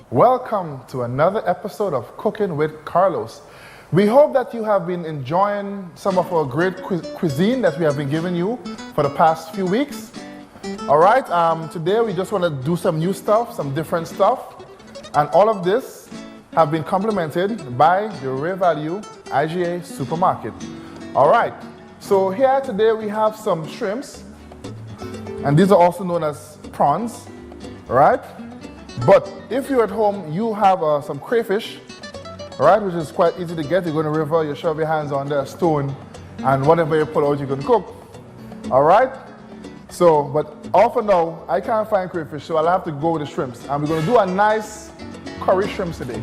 Welcome to another episode of Cooking with Carlos. We hope that you have been enjoying some of our great cuisine that we have been giving you for the past few weeks. All right, today we just want to do some new stuff, some different stuff. And all of this have been complemented by the Rare Value IGA Supermarket. All right, so here today we have some shrimps. And these are also known as prawns, all right? But if you're at home, you have some crayfish, all right, which is quite easy to get. You go in the river, you shove your hands on the stone, and whatever you pull out, you can cook, all right? So, but all for now, I can't find crayfish, so I'll have to go with the shrimps. And we're going to do a nice curry shrimps today.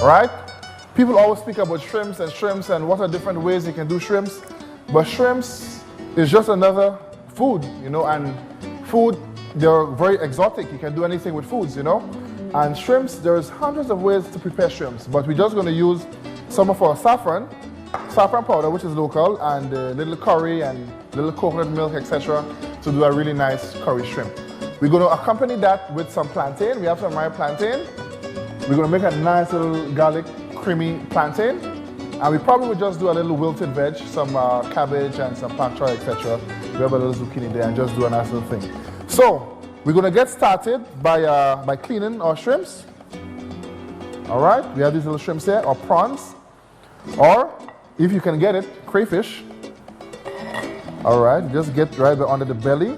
Right? People always speak about shrimps and what are different ways you can do shrimps. But shrimps is just another food, you know, and food, they're very exotic. You can do anything with foods, you know. And shrimps, there's hundreds of ways to prepare shrimps, but we're just going to use some of our saffron powder, which is local, and a little curry and little coconut milk, etc., to do a really nice curry shrimp. We're going to accompany that with some plantain. We have some ripe plantain. We're going to make a nice little garlic creamy plantain, and we probably will just do a little wilted veg, some cabbage and some pak choy, etc. We have a little zucchini there and just do a nice little thing. So we're going to get started by cleaning our shrimps. All right, we have these little shrimps here, or prawns, or if you can get it, crayfish. All right, just get right under the belly,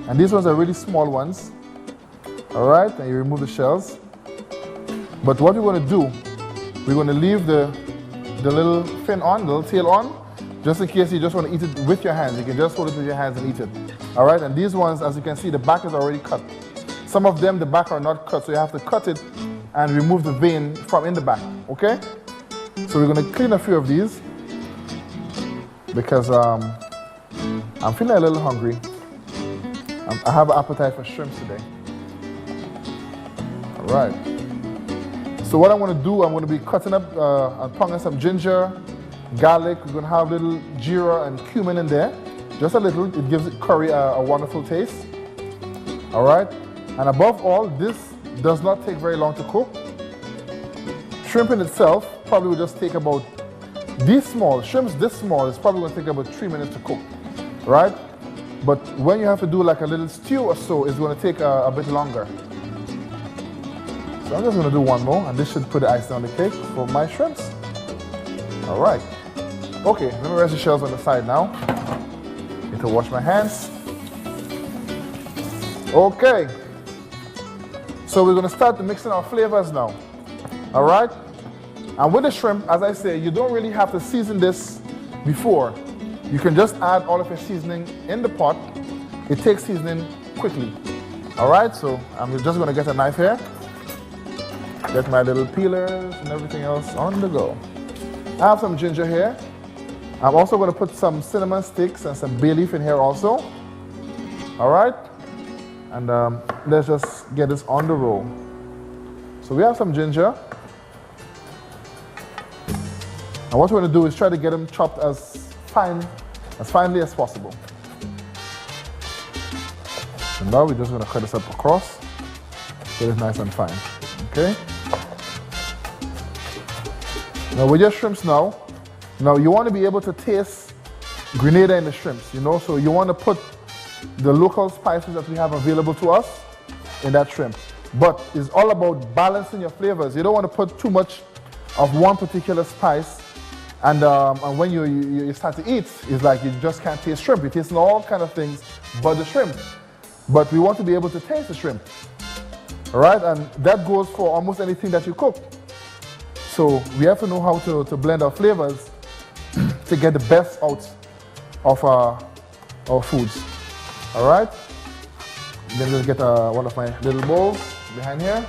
and these ones are really small ones. All right, and you remove the shells. But what we're going to do, we're going to leave the little fin on, the little tail on, just in case you just want to eat it with your hands. You can just hold it with your hands and eat it. All right, and these ones, as you can see, the back is already cut. Some of them, the back are not cut, so you have to cut it and remove the vein from in the back, okay? So we're going to clean a few of these because I'm feeling a little hungry. I have an appetite for shrimps today. All right. So what I'm going to do, I'm going to be cutting up and pounding some ginger, garlic. We're going to have a little jeera and cumin in there. Just a little. It gives curry a wonderful taste. All right. And above all, this does not take very long to cook. Shrimp in itself probably will just take about, shrimps this small is probably going to take about 3 minutes to cook. Right? But when you have to do like a little stew or so, it's going to take a bit longer. So I'm just going to do one more, and this should put the icing on the cake for my shrimps. All right. Okay, let me rest the shells on the side now. Need to wash my hands. Okay. So we're going to start mixing our flavors now. All right. And with the shrimp, as I say, you don't really have to season this before. You can just add all of your seasoning in the pot. It takes seasoning quickly. All right. So I'm just going to get a knife here. Get my little peelers and everything else on the go. I have some ginger here. I'm also going to put some cinnamon sticks and some bay leaf in here also. All right. And let's just get this on the roll. So we have some ginger. And what we're going to do is try to get them chopped as finely as possible. So now we're just going to cut this up across. Get it nice and fine. Okay. Now with your shrimps now you want to be able to taste Grenada in the shrimps, you know, so you want to put the local spices that we have available to us in that shrimp. But it's all about balancing your flavors. You don't want to put too much of one particular spice, and when you start to eat, it's like you just can't taste shrimp. You're tasting all kind of things but the shrimp. But we want to be able to taste the shrimp. All right, and that goes for almost anything that you cook. So we have to know how to blend our flavors to get the best out of our foods. All right, then we'll get one of my little bowls behind here.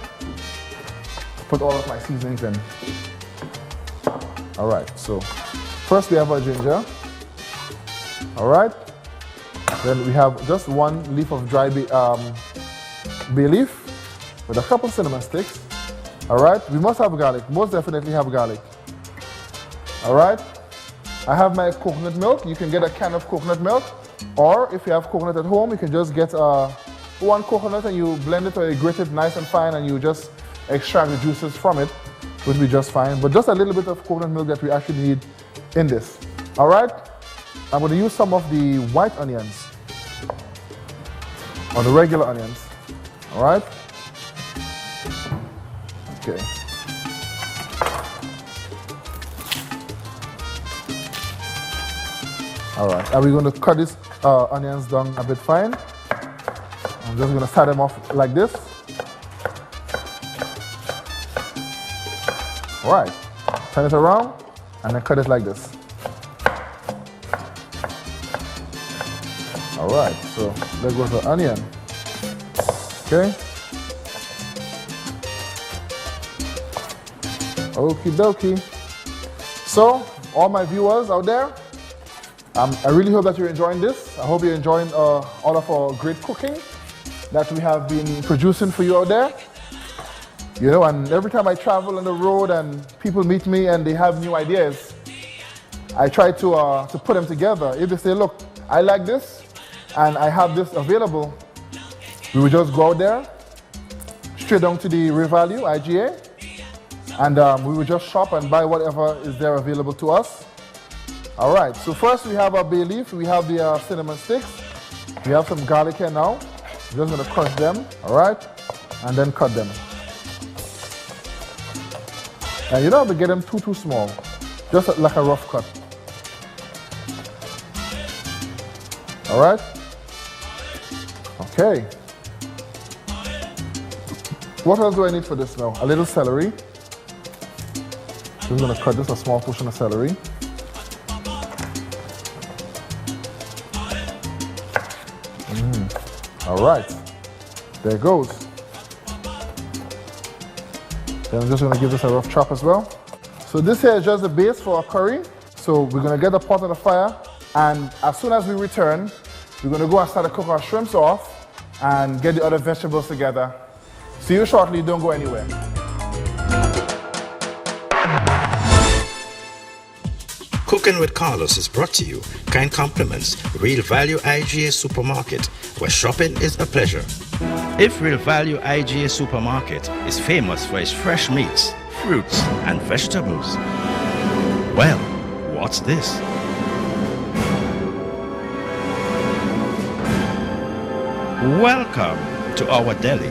Put all of my seasonings in. All right, so First we have our ginger. All right. Then we have just 1 leaf of dry bay leaf with a couple cinnamon sticks. All right. We must have garlic. Most definitely have garlic. All right. I have my coconut milk. You can get a can of coconut milk, or if you have coconut at home, you can just get 1 coconut and you blend it or you grate it nice and fine and you just extract the juices from it, which will be just fine. But just a little bit of coconut milk that we actually need in this. All right. I'm going to use some of the white onions or the regular onions. All right. Okay. All right, and we're going to cut these onions down a bit fine. I'm just going to start them off like this. All right, turn it around and then cut it like this. All right, so there goes the onion. Okay. Okie dokie. So, all my viewers out there, I really hope that you're enjoying this. I hope you're enjoying all of our great cooking that we have been producing for you out there. You know, and every time I travel on the road and people meet me and they have new ideas, I try to put them together. If they say, look, I like this and I have this available, we will just go out there, straight down to the Real Value, IGA, and we will just shop and buy whatever is there available to us. All right, so first we have our bay leaf, we have the cinnamon sticks, we have some garlic here now. I'm just gonna crush them, all right, and then cut them. And you don't have to get them too small, just like a rough cut. All right, okay. What else do I need for this now? A little celery. I'm gonna cut just a small portion of celery. All right, there it goes. Then I'm just gonna give this a rough chop as well. So this here is just the base for our curry. So we're gonna get the pot on the fire, and as soon as we return, we're gonna go and start to cook our shrimps off and get the other vegetables together. See you shortly, don't go anywhere. Cooking with Carlos is brought to you, kind compliments, Real Value IGA Supermarket, where shopping is a pleasure. If Real Value IGA Supermarket is famous for its fresh meats, fruits, and vegetables, well, what's this? Welcome to our deli.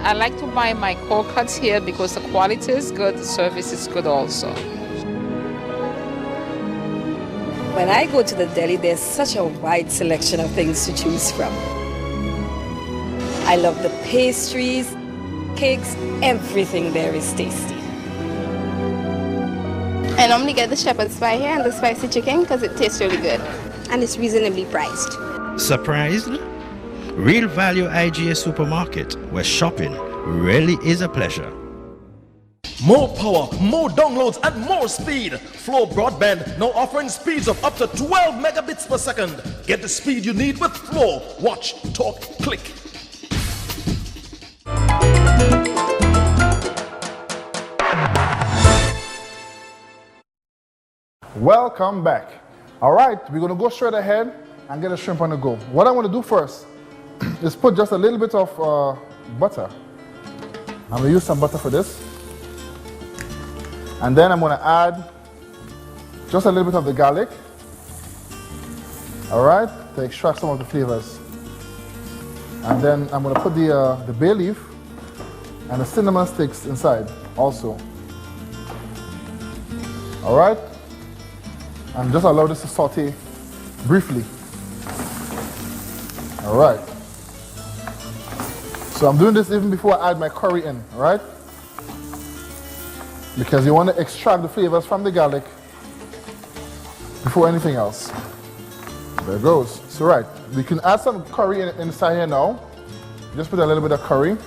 I like to buy my cold cuts here because the quality is good, the service is good also. When I go to the deli, there's such a wide selection of things to choose from. I love the pastries, cakes, everything there is tasty. I normally get the shepherd's pie here and the spicy chicken because it tastes really good. And it's reasonably priced. Surprised? Real Value IGA Supermarket, where shopping really is a pleasure. More power, more downloads, and more speed. Flow Broadband now offering speeds of up to 12 megabits per second. Get the speed you need with Flow. Watch, talk, click. Welcome back. All right, we're gonna go straight ahead and get a shrimp on the go. What I'm gonna do first is put just a little bit of butter. I'm gonna use some butter for this. And then I'm gonna add just a little bit of the garlic. All right, to extract some of the flavors. And then I'm gonna put the bay leaf and the cinnamon sticks inside also. All right, and just allow this to saute briefly. All right. So I'm doing this even before I add my curry in, all right? Because you want to extract the flavors from the garlic before anything else. There it goes. So right, we can add some curry inside here now. Just put a little bit of curry.